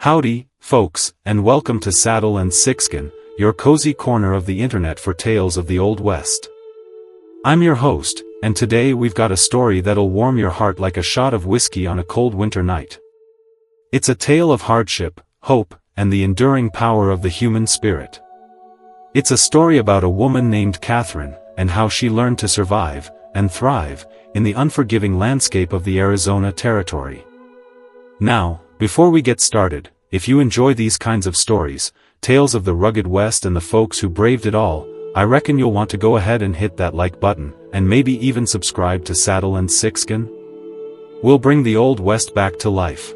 Howdy, folks, and welcome to Saddle and Sixskin, your cozy corner of the internet for tales of the Old West. I'm your host, and today we've got a story that'll warm your heart like a shot of whiskey on a cold winter night. It's a tale of hardship, hope, and the enduring power of the human spirit. It's a story about a woman named Catherine, and how she learned to survive, and thrive, in the unforgiving landscape of the Arizona Territory. Now, before we get started, if you enjoy these kinds of stories, tales of the rugged West and the folks who braved it all, I reckon you'll want to go ahead and hit that like button, and maybe even subscribe to Saddle and Sixskin. We'll bring the Old West back to life.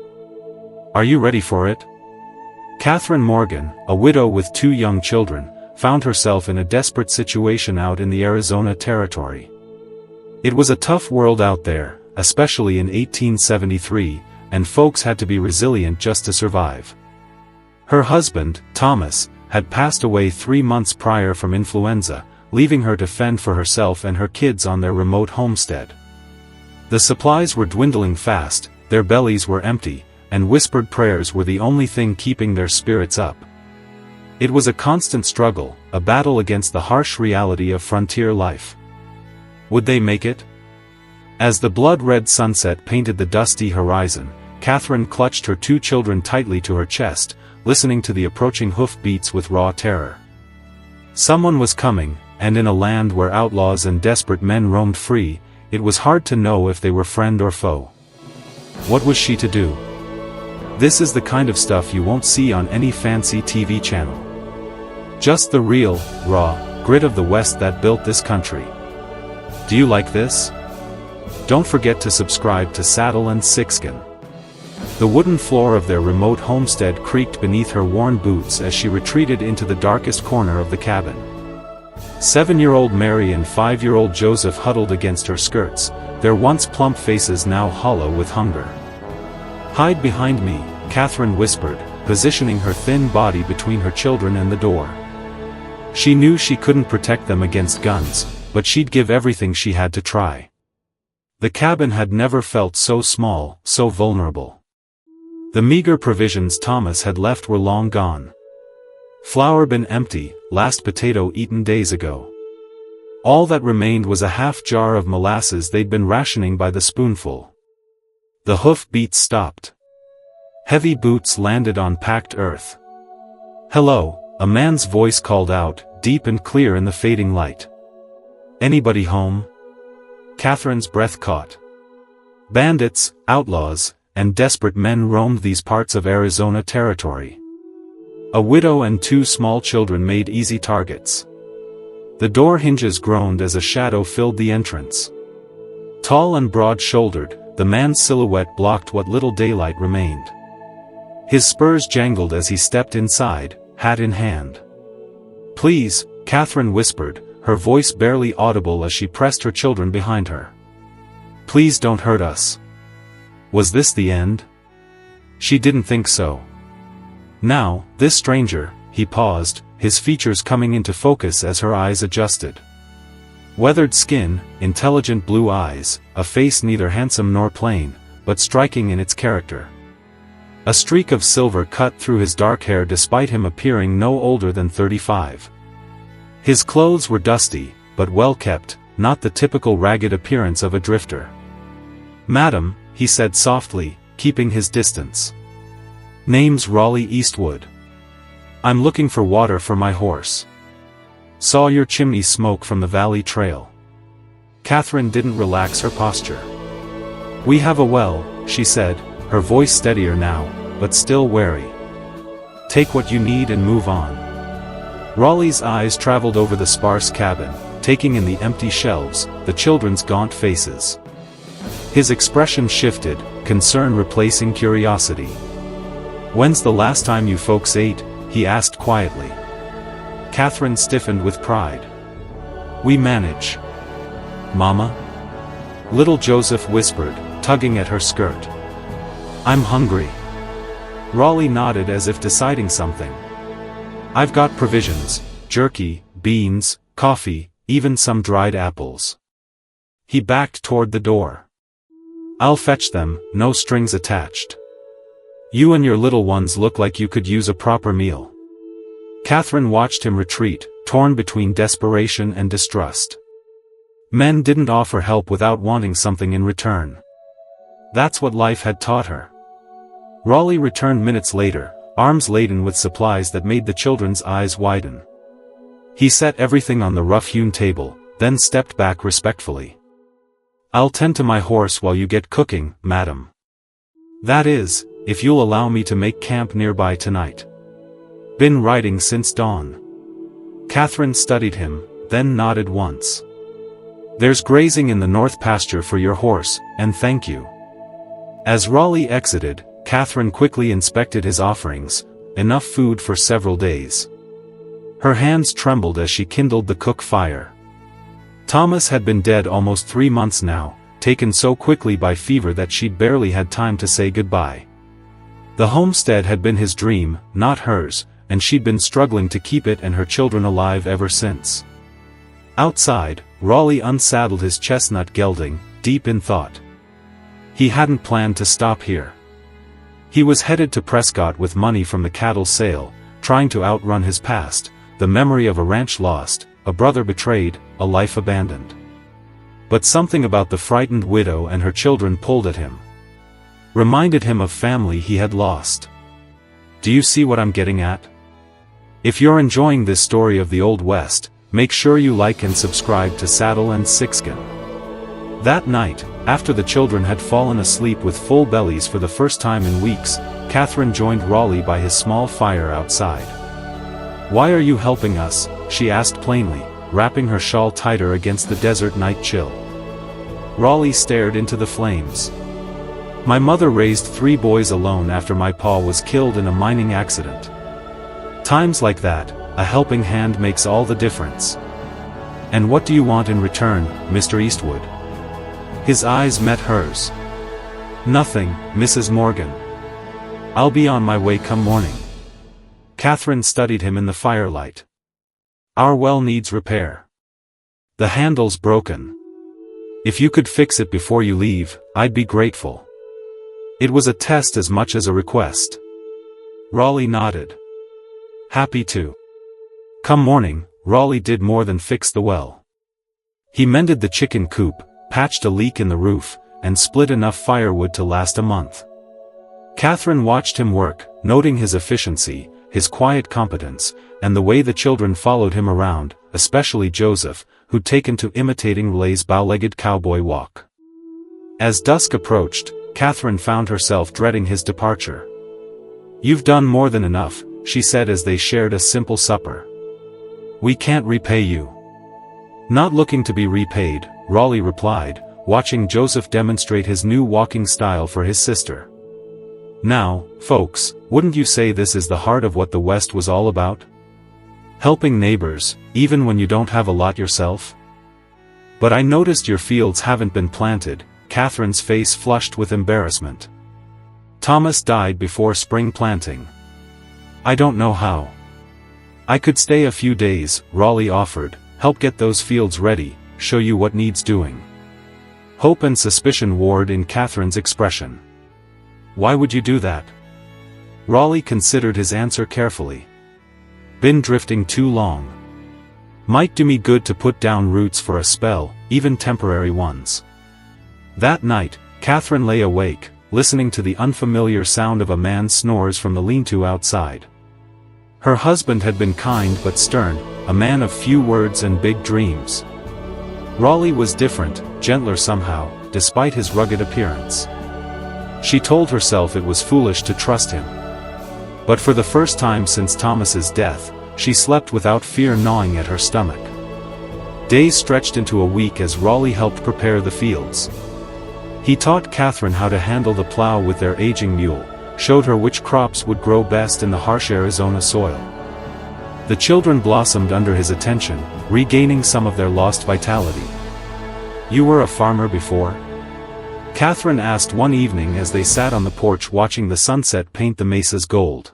Are you ready for it? Catherine Morgan, a widow with 2 young children, found herself in a desperate situation out in the Arizona Territory. It was a tough world out there, especially in 1873, and folks had to be resilient just to survive. Her husband, Thomas, had passed away 3 months prior from influenza, leaving her to fend for herself and her kids on their remote homestead. The supplies were dwindling fast, their bellies were empty, and whispered prayers were the only thing keeping their spirits up. It was a constant struggle, a battle against the harsh reality of frontier life. Would they make it? As the blood-red sunset painted the dusty horizon, Catherine clutched her 2 children tightly to her chest, listening to the approaching hoof-beats with raw terror. Someone was coming, and in a land where outlaws and desperate men roamed free, it was hard to know if they were friend or foe. What was she to do? This is the kind of stuff you won't see on any fancy TV channel. Just the real, raw, grit of the West that built this country. Do you like this? Don't forget to subscribe to Saddle and Sixskin. The wooden floor of their remote homestead creaked beneath her worn boots as she retreated into the darkest corner of the cabin. 7-year-old Mary and 5-year-old Joseph huddled against her skirts, their once plump faces now hollow with hunger. "Hide behind me," Catherine whispered, positioning her thin body between her children and the door. She knew she couldn't protect them against guns, but she'd give everything she had to try. The cabin had never felt so small, so vulnerable. The meager provisions Thomas had left were long gone. Flour bin empty, last potato eaten days ago. All that remained was a half jar of molasses they'd been rationing by the spoonful. The hoof beats stopped. Heavy boots landed on packed earth. "Hello," a man's voice called out, deep and clear in the fading light. "Anybody home?" Catherine's breath caught. Bandits, outlaws, and desperate men roamed these parts of Arizona Territory. A widow and 2 small children made easy targets. The door hinges groaned as a shadow filled the entrance. Tall and broad-shouldered, the man's silhouette blocked what little daylight remained. His spurs jangled as he stepped inside, hat in hand. "Please," Catherine whispered, her voice barely audible as she pressed her children behind her. "Please don't hurt us." Was this the end? She didn't think so. Now, this stranger, he paused, his features coming into focus as her eyes adjusted. Weathered skin, intelligent blue eyes, a face neither handsome nor plain, but striking in its character. A streak of silver cut through his dark hair despite him appearing no older than 35. His clothes were dusty, but well kept, not the typical ragged appearance of a drifter. "Madam," he said softly, keeping his distance. "Name's Raleigh Eastwood. I'm looking for water for my horse. Saw your chimney smoke from the valley trail." Catherine didn't relax her posture. "We have a well," she said, her voice steadier now, but still wary. "Take what you need and move on." Raleigh's eyes traveled over the sparse cabin, taking in the empty shelves, the children's gaunt faces. His expression shifted, concern replacing curiosity. "When's the last time you folks ate?" he asked quietly. Catherine stiffened with pride. "We manage." "Mama?" Little Joseph whispered, tugging at her skirt. "I'm hungry." Raleigh nodded as if deciding something. "I've got provisions, jerky, beans, coffee, even some dried apples." He backed toward the door. "I'll fetch them, no strings attached." You and your little ones look like you could use a proper meal. Catherine watched him retreat, torn between desperation and distrust. Men didn't offer help without wanting something in return. That's what life had taught her. Raleigh returned minutes later, arms laden with supplies that made the children's eyes widen. He set everything on the rough-hewn table, then stepped back respectfully. "I'll tend to my horse while you get cooking, madam. That is, if you'll allow me to make camp nearby tonight." "Been riding since dawn." Catherine studied him, then nodded once. "There's grazing in the north pasture for your horse, and thank you." As Raleigh exited, Catherine quickly inspected his offerings, enough food for several days. Her hands trembled as she kindled the cook fire. Thomas had been dead almost 3 months now, taken so quickly by fever that she'd barely had time to say goodbye. The homestead had been his dream, not hers, and she'd been struggling to keep it and her children alive ever since. Outside, Raleigh unsaddled his chestnut gelding, deep in thought. He hadn't planned to stop here. He was headed to Prescott with money from the cattle sale, trying to outrun his past, the memory of a ranch lost, a brother betrayed, a life abandoned. But something about the frightened widow and her children pulled at him. Reminded him of family he had lost. Do you see what I'm getting at? If you're enjoying this story of the Old West, make sure you like and subscribe to Saddle and Sixskin. That night, after the children had fallen asleep with full bellies for the first time in weeks, Catherine joined Raleigh by his small fire outside. "Why are you helping us?" she asked plainly, wrapping her shawl tighter against the desert night chill. Raleigh stared into the flames. "My mother raised 3 boys alone after my pa was killed in a mining accident. Times like that, a helping hand makes all the difference. And what do you want in return, Mr. Eastwood?" His eyes met hers. "Nothing, Mrs. Morgan. I'll be on my way come morning." Catherine studied him in the firelight. "Our well needs repair. The handle's broken. If you could fix it before you leave, I'd be grateful." It was a test as much as a request. Raleigh nodded. "Happy to." Come morning, Raleigh did more than fix the well. He mended the chicken coop, patched a leak in the roof, and split enough firewood to last a month. Catherine watched him work, noting his efficiency, his quiet competence, and the way the children followed him around, especially Joseph, who'd taken to imitating Raleigh's bow-legged cowboy walk. As dusk approached, Catherine found herself dreading his departure. "You've done more than enough," she said as they shared a simple supper. "We can't repay you." "Not looking to be repaid," Raleigh replied, watching Joseph demonstrate his new walking style for his sister. "Now, folks, wouldn't you say this is the heart of what the West was all about? Helping neighbors, even when you don't have a lot yourself? But I noticed your fields haven't been planted." Catherine's face flushed with embarrassment. "Thomas died before spring planting. I don't know how." "I could stay a few days," Raleigh offered, "help get those fields ready, show you what needs doing." Hope and suspicion warred in Catherine's expression. "Why would you do that?" Raleigh considered his answer carefully. "Been drifting too long. Might do me good to put down roots for a spell, even temporary ones." That night, Catherine lay awake, listening to the unfamiliar sound of a man's snores from the lean-to outside. Her husband had been kind but stern, a man of few words and big dreams. Raleigh was different, gentler somehow, despite his rugged appearance. She told herself it was foolish to trust him. But for the first time since Thomas's death, she slept without fear gnawing at her stomach. Days stretched into a week as Raleigh helped prepare the fields. He taught Catherine how to handle the plow with their aging mule, showed her which crops would grow best in the harsh Arizona soil. The children blossomed under his attention, regaining some of their lost vitality. "You were a farmer before?" Catherine asked one evening as they sat on the porch watching the sunset paint the mesas gold.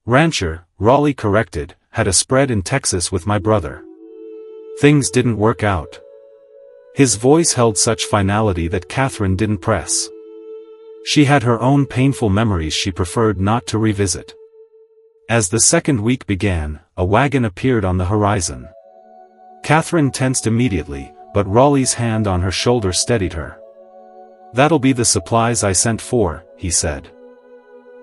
"Rancher," Raleigh corrected, "had a spread in Texas with my brother. Things didn't work out." His voice held such finality that Catherine didn't press. She had her own painful memories she preferred not to revisit. As the second week began, a wagon appeared on the horizon. Catherine tensed immediately, but Raleigh's hand on her shoulder steadied her. "That'll be the supplies I sent for," he said.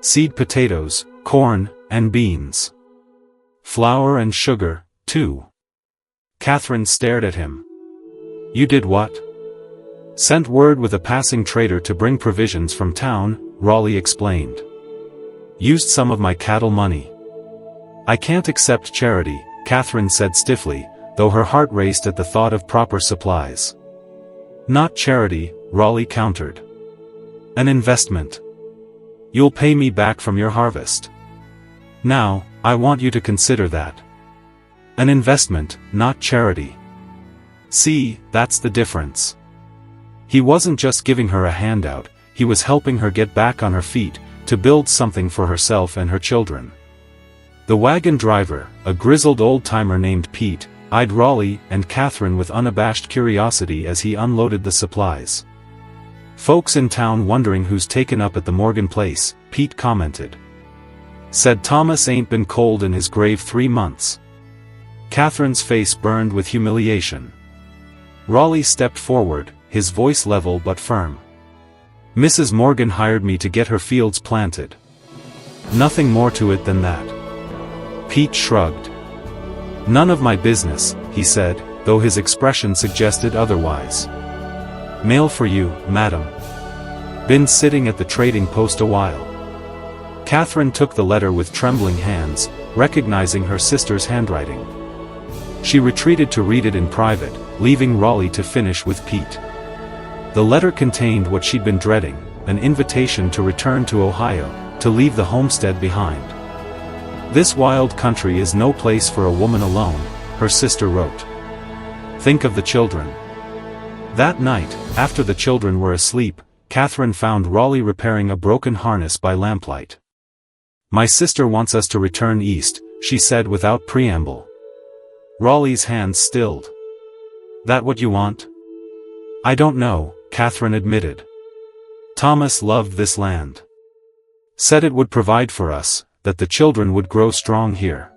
"Seed potatoes, corn, and beans. Flour and sugar, too." Catherine stared at him. "You did what?" "Sent word with a passing trader to bring provisions from town," Raleigh explained. "Used some of my cattle money." "I can't accept charity," Catherine said stiffly, though her heart raced at the thought of proper supplies. "Not charity," Raleigh countered. "An investment. You'll pay me back from your harvest. Now, I want you to consider that. An investment, not charity. See, that's the difference." He wasn't just giving her a handout, he was helping her get back on her feet, to build something for herself and her children. The wagon driver, a grizzled old-timer named Pete, eyed Raleigh and Catherine with unabashed curiosity as he unloaded the supplies. "Folks in town wondering who's taken up at the Morgan place," Pete commented. "Said Thomas ain't been cold in his grave 3 months." Catherine's face burned with humiliation. Raleigh stepped forward, his voice level but firm. "Mrs. Morgan hired me to get her fields planted. Nothing more to it than that." Pete shrugged. "None of my business," he said, though his expression suggested otherwise. "Mail for you, madam. Been sitting at the trading post a while." Catherine took the letter with trembling hands, recognizing her sister's handwriting. She retreated to read it in private, leaving Raleigh to finish with Pete. The letter contained what she'd been dreading, an invitation to return to Ohio, to leave the homestead behind. "This wild country is no place for a woman alone," her sister wrote. "Think of the children." That night, after the children were asleep, Catherine found Raleigh repairing a broken harness by lamplight. "My sister wants us to return east," she said without preamble. Raleigh's hands stilled. "That what you want?" "I don't know," Catherine admitted. "Thomas loved this land. Said it would provide for us, that the children would grow strong here.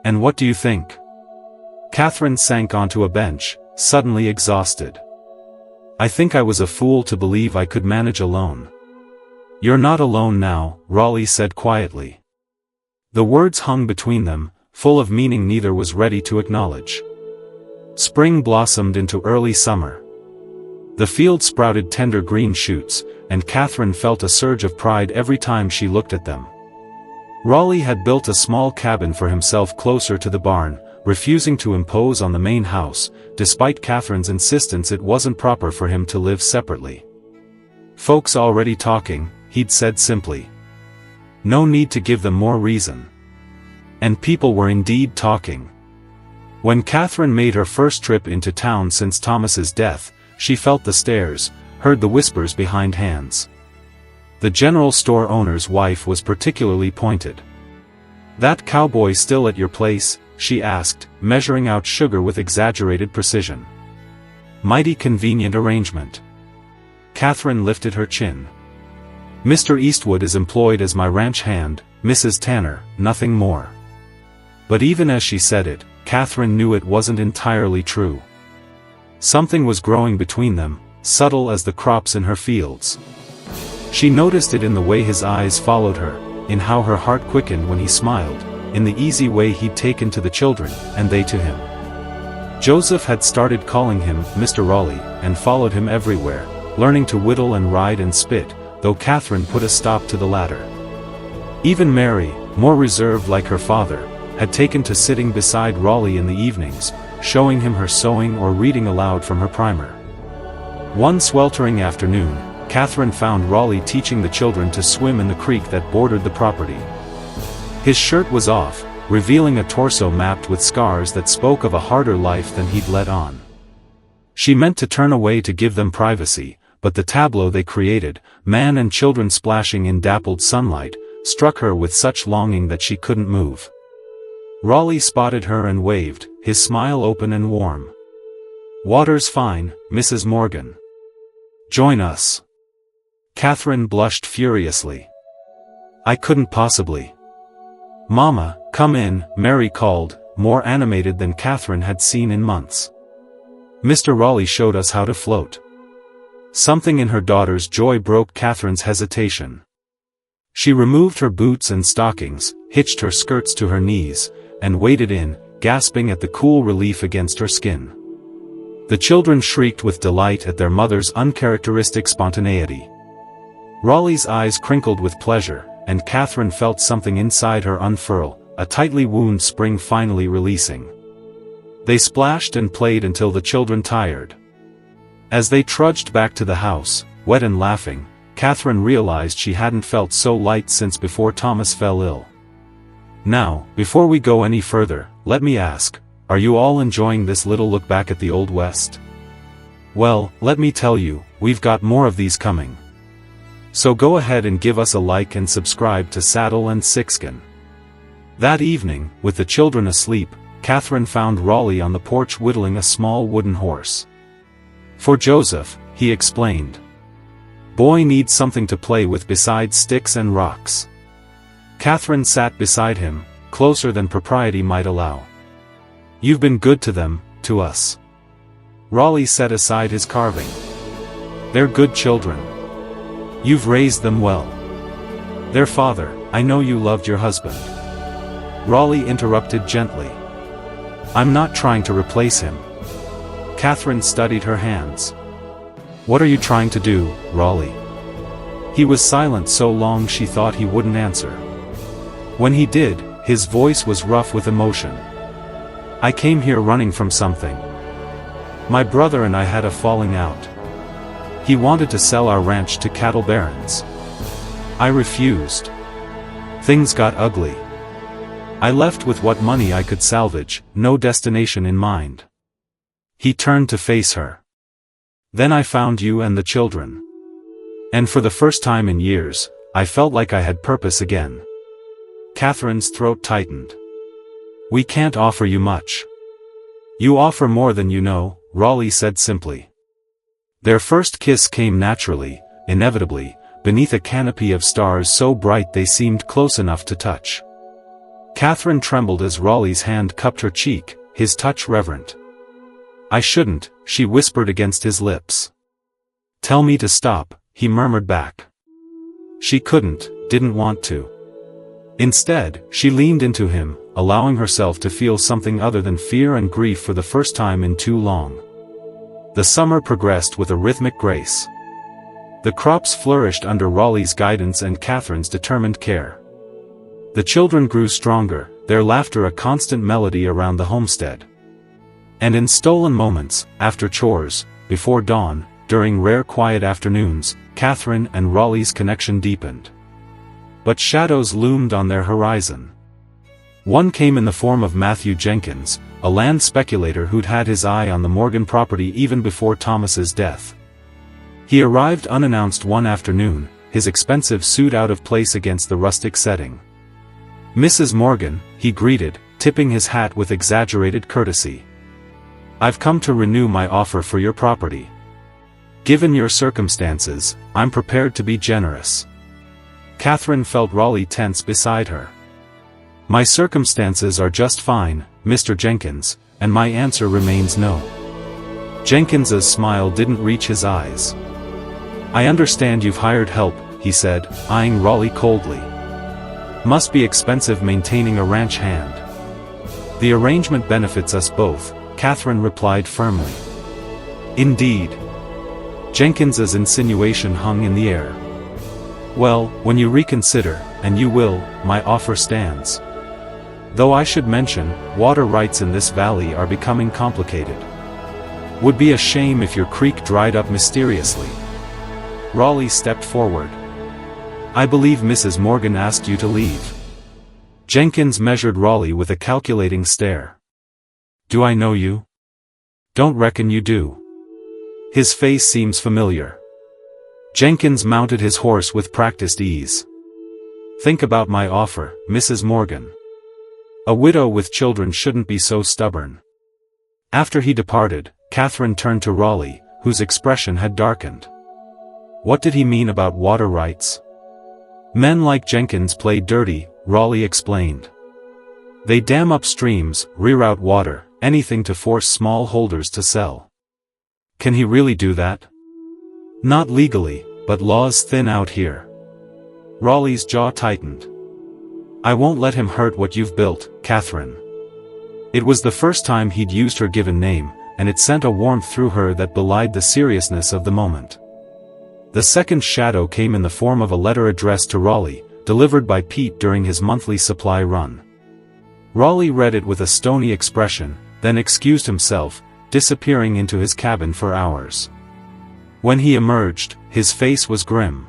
And what do you think?" Catherine sank onto a bench, suddenly exhausted. "I think I was a fool to believe I could manage alone." "You're not alone now," Raleigh said quietly. The words hung between them, full of meaning neither was ready to acknowledge. Spring blossomed into early summer. The field sprouted tender green shoots, and Catherine felt a surge of pride every time she looked at them. Raleigh had built a small cabin for himself closer to the barn, refusing to impose on the main house, despite Catherine's insistence it wasn't proper for him to live separately. "Folks already talking," he'd said simply. No need to give them more reason. And people were indeed talking. When Catherine made her first trip into town since Thomas's death, she felt the stares, heard the whispers behind hands. The general store owner's wife was particularly pointed. "That cowboy still at your place?" she asked, measuring out sugar with exaggerated precision. "Mighty convenient arrangement." Catherine lifted her chin. "Mr. Eastwood is employed as my ranch hand, Mrs. Tanner, nothing more." But even as she said it, Catherine knew it wasn't entirely true. Something was growing between them, subtle as the crops in her fields. She noticed it in the way his eyes followed her, in how her heart quickened when he smiled, in the easy way he'd taken to the children, and they to him. Joseph had started calling him Mr. Raleigh, and followed him everywhere, learning to whittle and ride and spit, though Catherine put a stop to the latter. Even Mary, more reserved like her father, had taken to sitting beside Raleigh in the evenings, showing him her sewing or reading aloud from her primer. One sweltering afternoon, Catherine found Raleigh teaching the children to swim in the creek that bordered the property. His shirt was off, revealing a torso mapped with scars that spoke of a harder life than he'd let on. She meant to turn away to give them privacy, but the tableau they created, man and children splashing in dappled sunlight, struck her with such longing that she couldn't move. Raleigh spotted her and waved, his smile open and warm. "Water's fine, Mrs. Morgan. Join us." Catherine blushed furiously. I couldn't possibly. Mama, come in, Mary called, more animated than Catherine had seen in months. Mr. Raleigh showed us how to float. Something in her daughter's joy broke Catherine's hesitation. She removed her boots and stockings, hitched her skirts to her knees, and waded in, gasping at the cool relief against her skin. The children shrieked with delight at their mother's uncharacteristic spontaneity. Raleigh's eyes crinkled with pleasure, and Catherine felt something inside her unfurl, a tightly wound spring finally releasing. They splashed and played until the children tired. As they trudged back to the house, wet and laughing, Catherine realized she hadn't felt so light since before Thomas fell ill. Now, before we go any further, let me ask, are you all enjoying this little look back at the Old West? Well, let me tell you, we've got more of these coming. So go ahead and give us a like and subscribe to Saddle and Sixskin. That evening, with the children asleep, Catherine found Raleigh on the porch whittling a small wooden horse. For Joseph, he explained. Boy needs something to play with besides sticks and rocks. Catherine sat beside him, closer than propriety might allow. You've been good to them, to us. Raleigh set aside his carving. They're good children. You've raised them well. Their father, I know you loved your husband. Raleigh interrupted gently. I'm not trying to replace him. Catherine studied her hands. What are you trying to do, Raleigh? He was silent so long she thought he wouldn't answer. When he did, his voice was rough with emotion. I came here running from something. My brother and I had a falling out. He wanted to sell our ranch to cattle barons. I refused. Things got ugly. I left with what money I could salvage, no destination in mind. He turned to face her. Then I found you and the children. And for the first time in years, I felt like I had purpose again. Catherine's throat tightened. We can't offer you much. You offer more than you know, Raleigh said simply. Their first kiss came naturally, inevitably, beneath a canopy of stars so bright they seemed close enough to touch. Catherine trembled as Raleigh's hand cupped her cheek, his touch reverent. I shouldn't, she whispered against his lips. Tell me to stop, he murmured back. She couldn't, didn't want to. Instead, she leaned into him, allowing herself to feel something other than fear and grief for the first time in too long. The summer progressed with a rhythmic grace. The crops flourished under Raleigh's guidance and Catherine's determined care. The children grew stronger, their laughter a constant melody around the homestead. And in stolen moments, after chores, before dawn, during rare quiet afternoons, Catherine and Raleigh's connection deepened. But shadows loomed on their horizon. One came in the form of Matthew Jenkins, a land speculator who'd had his eye on the Morgan property even before Thomas's death. He arrived unannounced one afternoon, his expensive suit out of place against the rustic setting. Mrs. Morgan, he greeted, tipping his hat with exaggerated courtesy. I've come to renew my offer for your property. Given your circumstances, I'm prepared to be generous. Catherine felt Raleigh tense beside her. My circumstances are just fine, Mr. Jenkins, and my answer remains no. Jenkins's smile didn't reach his eyes. I understand you've hired help, he said, eyeing Raleigh coldly. Must be expensive maintaining a ranch hand. The arrangement benefits us both, Catherine replied firmly. Indeed. Jenkins's insinuation hung in the air. Well, when you reconsider, and you will, my offer stands. Though I should mention, water rights in this valley are becoming complicated. Would be a shame if your creek dried up mysteriously. Raleigh stepped forward. I believe Mrs. Morgan asked you to leave. Jenkins measured Raleigh with a calculating stare. Do I know you? Don't reckon you do. His face seems familiar. Jenkins mounted his horse with practiced ease. Think about my offer, Mrs. Morgan. A widow with children shouldn't be so stubborn. After he departed, Catherine turned to Raleigh, whose expression had darkened. What did he mean about water rights? Men like Jenkins play dirty, Raleigh explained. They dam up streams, reroute water, anything to force small holders to sell. Can he really do that? Not legally, but laws thin out here. Raleigh's jaw tightened. I won't let him hurt what you've built, Catherine. It was the first time he'd used her given name, and it sent a warmth through her that belied the seriousness of the moment. The second shadow came in the form of a letter addressed to Raleigh, delivered by Pete during his monthly supply run. Raleigh read it with a stony expression, then excused himself, disappearing into his cabin for hours. When he emerged, his face was grim.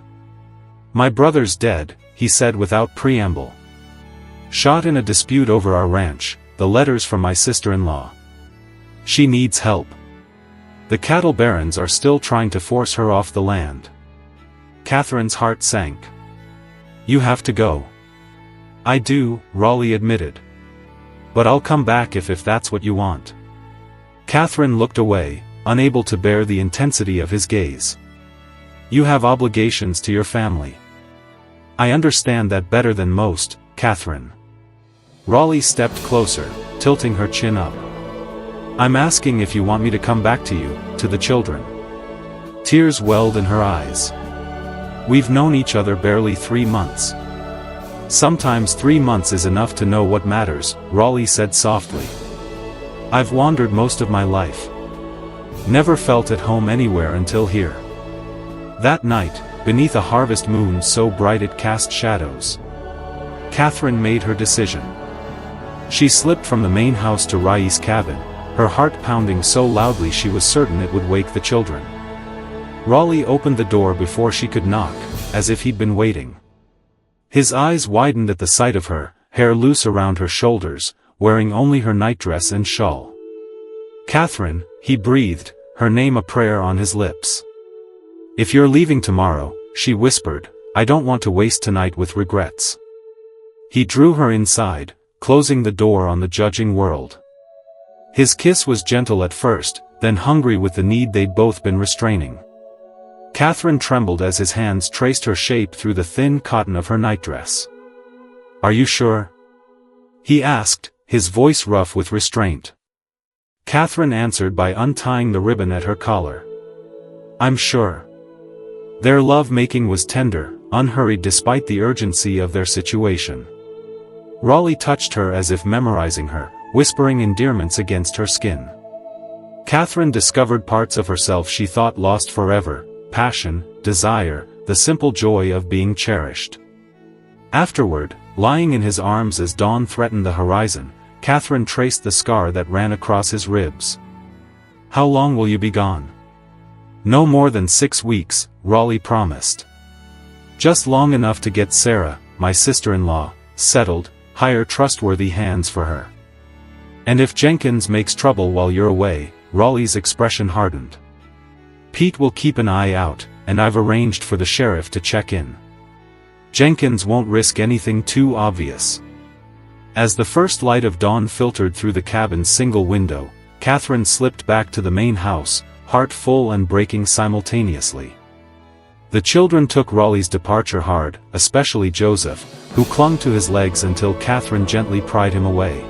My brother's dead, he said without preamble. Shot in a dispute over our ranch, the letters from my sister-in-law. She needs help. The cattle barons are still trying to force her off the land. Catherine's heart sank. You have to go. I do, Raleigh admitted. But I'll come back if that's what you want. Catherine looked away, unable to bear the intensity of his gaze. You have obligations to your family. I understand that better than most, Catherine. Raleigh stepped closer, tilting her chin up. I'm asking if you want me to come back to you, to the children. Tears welled in her eyes. We've known each other barely 3 months. Sometimes 3 months is enough to know what matters, Raleigh said softly. I've wandered most of my life. Never felt at home anywhere until here. That night, beneath a harvest moon so bright it cast shadows. Catherine made her decision. She slipped from the main house to Raleigh's cabin, her heart pounding so loudly she was certain it would wake the children. Raleigh opened the door before she could knock, as if he'd been waiting. His eyes widened at the sight of her, hair loose around her shoulders, wearing only her nightdress and shawl. Catherine, he breathed, her name a prayer on his lips. If you're leaving tomorrow, she whispered, I don't want to waste tonight with regrets. He drew her inside, closing the door on the judging world. His kiss was gentle at first, then hungry with the need they'd both been restraining. Catherine trembled as his hands traced her shape through the thin cotton of her nightdress. Are you sure? He asked, his voice rough with restraint. Catherine answered by untying the ribbon at her collar. I'm sure. Their love-making was tender, unhurried despite the urgency of their situation. Raleigh touched her as if memorizing her, whispering endearments against her skin. Catherine discovered parts of herself she thought lost forever, passion, desire, the simple joy of being cherished. Afterward, lying in his arms as dawn threatened the horizon, Catherine traced the scar that ran across his ribs. How long will you be gone? No more than 6 weeks, Raleigh promised. Just long enough to get Sarah, my sister-in-law, settled, hire trustworthy hands for her. And if Jenkins makes trouble while you're away, Raleigh's expression hardened. Pete will keep an eye out, and I've arranged for the sheriff to check in. Jenkins won't risk anything too obvious. As the first light of dawn filtered through the cabin's single window, Catherine slipped back to the main house, heart full and breaking simultaneously. The children took Raleigh's departure hard, especially Joseph, who clung to his legs until Catherine gently pried him away.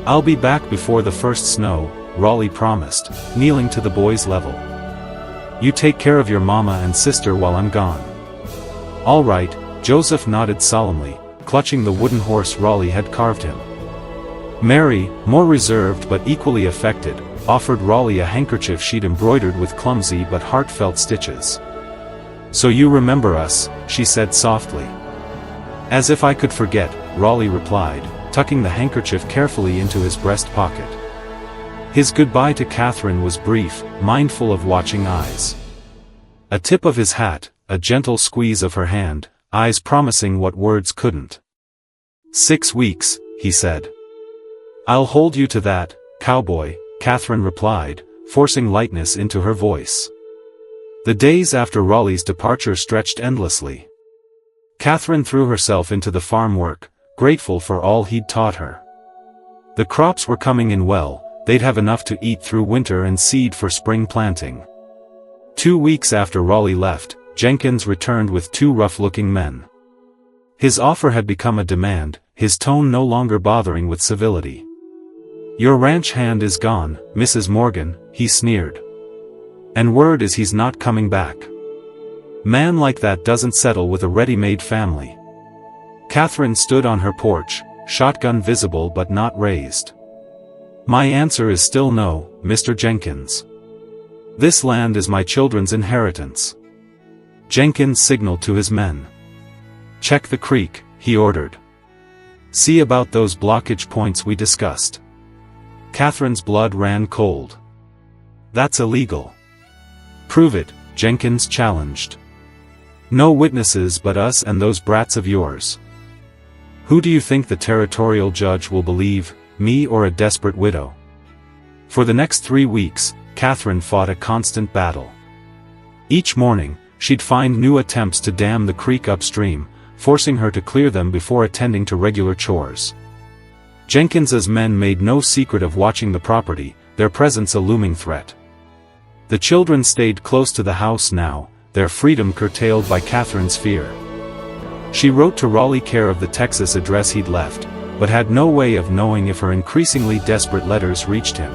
I'll be back before the first snow, Raleigh promised, kneeling to the boy's level. You take care of your mama and sister while I'm gone. All right, Joseph nodded solemnly, clutching the wooden horse Raleigh had carved him. Mary, more reserved but equally affected, offered Raleigh a handkerchief she'd embroidered with clumsy but heartfelt stitches. So you remember us, she said softly. As if I could forget, Raleigh replied, tucking the handkerchief carefully into his breast pocket. His goodbye to Catherine was brief, mindful of watching eyes. A tip of his hat, a gentle squeeze of her hand, eyes promising what words couldn't. 6 weeks, he said. I'll hold you to that, Cowboy, Catherine replied, forcing lightness into her voice. The days after Raleigh's departure stretched endlessly. Catherine threw herself into the farm work, grateful for all he'd taught her. The crops were coming in well, they'd have enough to eat through winter and seed for spring planting. 2 weeks after Raleigh left, Jenkins returned with 2 rough-looking men. His offer had become a demand, his tone no longer bothering with civility. "Your ranch hand is gone, Mrs. Morgan," he sneered. "And word is he's not coming back. Man like that doesn't settle with a ready-made family." Catherine stood on her porch, shotgun visible but not raised. "My answer is still no, Mr. Jenkins. This land is my children's inheritance." Jenkins signaled to his men. "Check the creek," he ordered. "See about those blockage points we discussed." Catherine's blood ran cold. "That's illegal." "Prove it," Jenkins challenged. "No witnesses but us and those brats of yours." "Who do you think the territorial judge will believe, me or a desperate widow?" For the next 3 weeks, Catherine fought a constant battle. Each morning, she'd find new attempts to dam the creek upstream, forcing her to clear them before attending to regular chores. Jenkins's men made no secret of watching the property, their presence a looming threat. The children stayed close to the house now, their freedom curtailed by Catherine's fear. She wrote to Raleigh care of the Texas address he'd left, but had no way of knowing if her increasingly desperate letters reached him.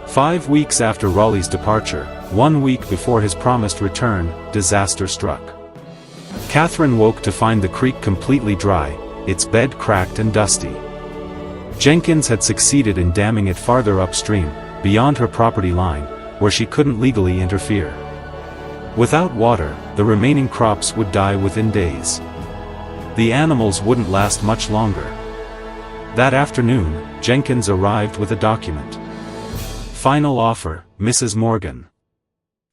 5 weeks after Raleigh's departure, 1 week before his promised return, disaster struck. Catherine woke to find the creek completely dry, its bed cracked and dusty. Jenkins had succeeded in damming it farther upstream, beyond her property line, where she couldn't legally interfere. Without water, the remaining crops would die within days. The animals wouldn't last much longer. That afternoon, Jenkins arrived with a document. "Final offer, Mrs. Morgan.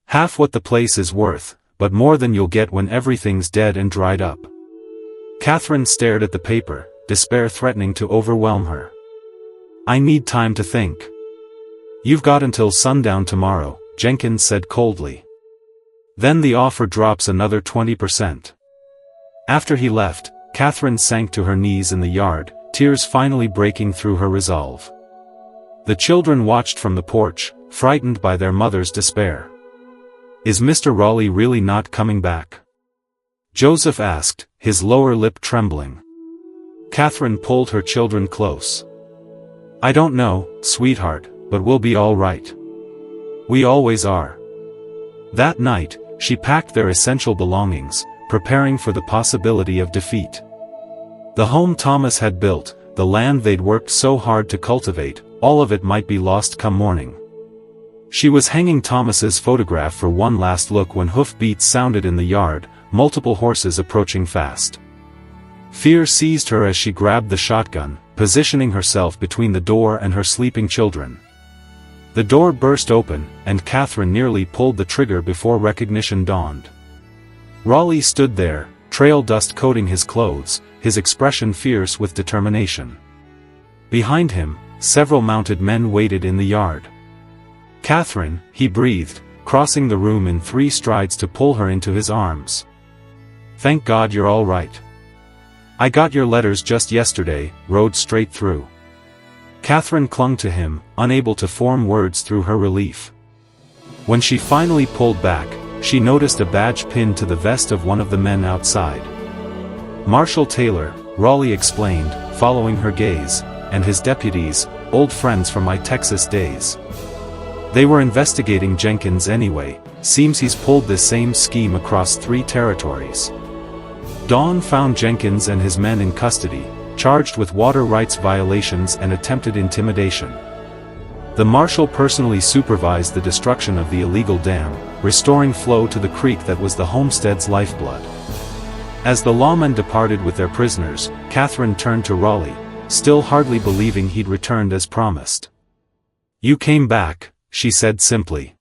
Half what the place is worth, but more than you'll get when everything's dead and dried up." Catherine stared at the paper, despair threatening to overwhelm her. "I need time to think." "You've got until sundown tomorrow," Jenkins said coldly. "Then the offer drops another 20%. After he left, Catherine sank to her knees in the yard, tears finally breaking through her resolve. The children watched from the porch, frightened by their mother's despair. "Is Mr. Raleigh really not coming back?" Joseph asked, his lower lip trembling. Catherine pulled her children close. "I don't know, sweetheart, but we'll be all right. We always are." That night, she packed their essential belongings, preparing for the possibility of defeat. The home Thomas had built, the land they'd worked so hard to cultivate, all of it might be lost come morning. She was hanging Thomas's photograph for one last look when hoofbeats sounded in the yard, multiple horses approaching fast. Fear seized her as she grabbed the shotgun, positioning herself between the door and her sleeping children. The door burst open, and Catherine nearly pulled the trigger before recognition dawned. Raleigh stood there, trail dust coating his clothes, his expression fierce with determination. Behind him, several mounted men waited in the yard. "Catherine," he breathed, crossing the room in 3 strides to pull her into his arms. "Thank God you're all right. I got your letters just yesterday, rode straight through." Catherine clung to him, unable to form words through her relief. When she finally pulled back, she noticed a badge pinned to the vest of one of the men outside. "Marshal Taylor," Raleigh explained, following her gaze, "and his deputies, old friends from my Texas days. They were investigating Jenkins anyway, seems he's pulled this same scheme across 3 territories." Dawn found Jenkins and his men in custody, charged with water rights violations and attempted intimidation. The marshal personally supervised the destruction of the illegal dam, restoring flow to the creek that was the homestead's lifeblood. As the lawmen departed with their prisoners, Catherine turned to Raleigh, still hardly believing he'd returned as promised. "You came back," she said simply.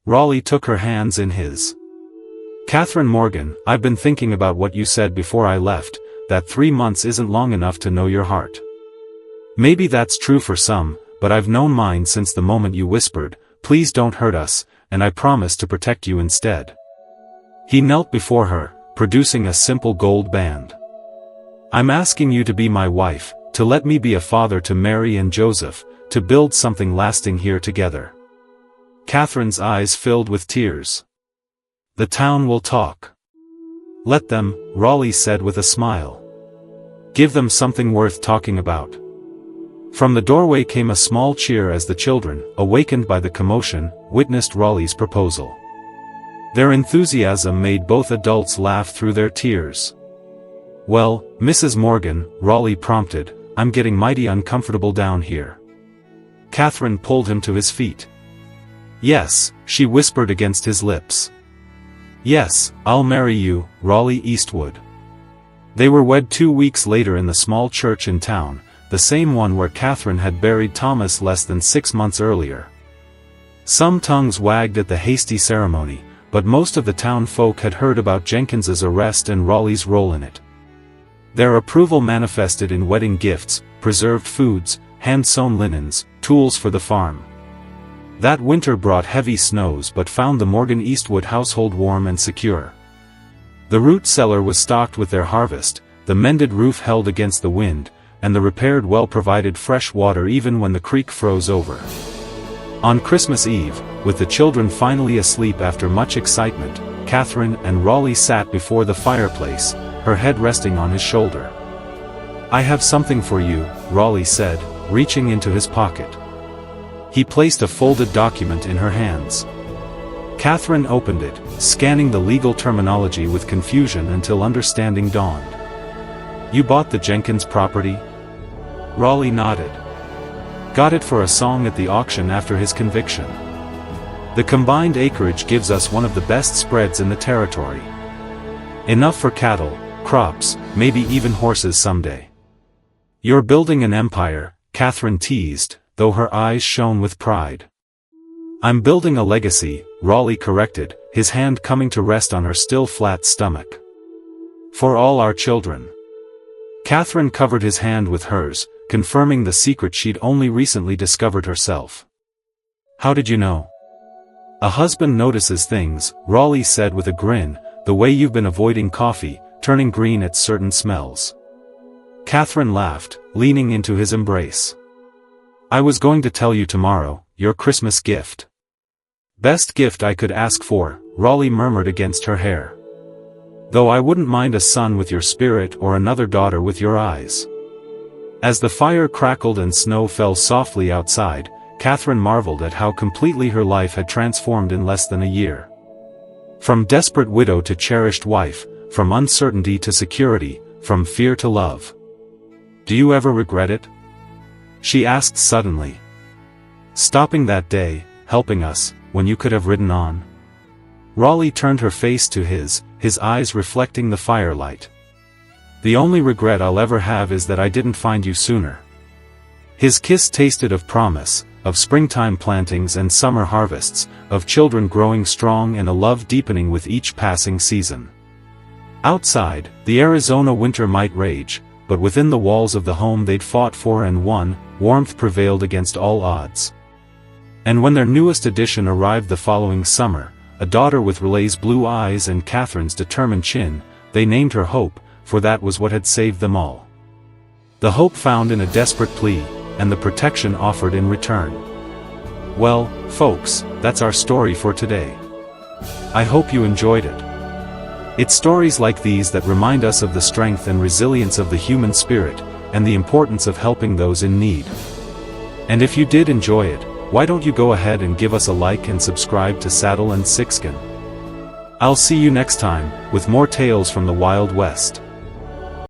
Raleigh took her hands in his. "Catherine Morgan, I've been thinking about what you said before I left, that 3 months isn't long enough to know your heart. Maybe that's true for some, but I've known mine since the moment you whispered, 'Please don't hurt us,' and I promise to protect you instead." He knelt before her, producing a simple gold band. "I'm asking you to be my wife, to let me be a father to Mary and Joseph, to build something lasting here together." Catherine's eyes filled with tears. The town will talk. Let them, Raleigh said with a smile. Give them something worth talking about. From the doorway came a small cheer as the children, awakened by the commotion, witnessed Raleigh's proposal. Their enthusiasm made both adults laugh through their tears. Well, Mrs. Morgan, Raleigh prompted, I'm getting mighty uncomfortable down here. Catherine pulled him to his feet. Yes, she whispered against his lips. Yes, I'll marry you, Raleigh Eastwood. They were wed 2 weeks later in the small church in town, the same one where Catherine had buried Thomas less than 6 months earlier. Some tongues wagged at the hasty ceremony, but most of the town folk had heard about Jenkins's arrest and Raleigh's role in it. Their approval manifested in wedding gifts, preserved foods, hand-sewn linens, tools for the farm. That winter brought heavy snows but found the Morgan Eastwood household warm and secure. The root cellar was stocked with their harvest, the mended roof held against the wind, and the repaired well provided fresh water even when the creek froze over. On Christmas Eve, with the children finally asleep after much excitement, Catherine and Raleigh sat before the fireplace, her head resting on his shoulder. I have something for you, Raleigh said, reaching into his pocket. He placed a folded document in her hands. Catherine opened it, scanning the legal terminology with confusion until understanding dawned. You bought the Jenkins property? Raleigh nodded. Got it for a song at the auction after his conviction. The combined acreage gives us one of the best spreads in the territory. Enough for cattle, crops, maybe even horses someday. You're building an empire, Catherine teased, though her eyes shone with pride. I'm building a legacy, Raleigh corrected, his hand coming to rest on her still flat stomach. For all our children. Catherine covered his hand with hers, confirming the secret she'd only recently discovered herself. How did you know? A husband notices things, Raleigh said with a grin, the way you've been avoiding coffee, turning green at certain smells. Catherine laughed, leaning into his embrace. I was going to tell you tomorrow, your Christmas gift. Best gift I could ask for, Raleigh murmured against her hair. Though I wouldn't mind a son with your spirit or another daughter with your eyes. As the fire crackled and snow fell softly outside, Catherine marveled at how completely her life had transformed in less than a year. From desperate widow to cherished wife, from uncertainty to security, from fear to love. Do you ever regret it? She asked suddenly. Stopping that day, helping us, when you could have ridden on? Raleigh turned her face to his eyes reflecting the firelight. The only regret I'll ever have is that I didn't find you sooner. His kiss tasted of promise, of springtime plantings and summer harvests, of children growing strong and a love deepening with each passing season. Outside, the Arizona winter might rage, but within the walls of the home they'd fought for and won, warmth prevailed against all odds. And when their newest addition arrived the following summer, a daughter with Raleigh's blue eyes and Catherine's determined chin, they named her Hope, for that was what had saved them all. The hope found in a desperate plea, and the protection offered in return. Well, folks, that's our story for today. I hope you enjoyed it. It's stories like these that remind us of the strength and resilience of the human spirit, and the importance of helping those in need. And if you did enjoy it, why don't you go ahead and give us a like and subscribe to Saddle and Sixskin. I'll see you next time, with more tales from the Wild West.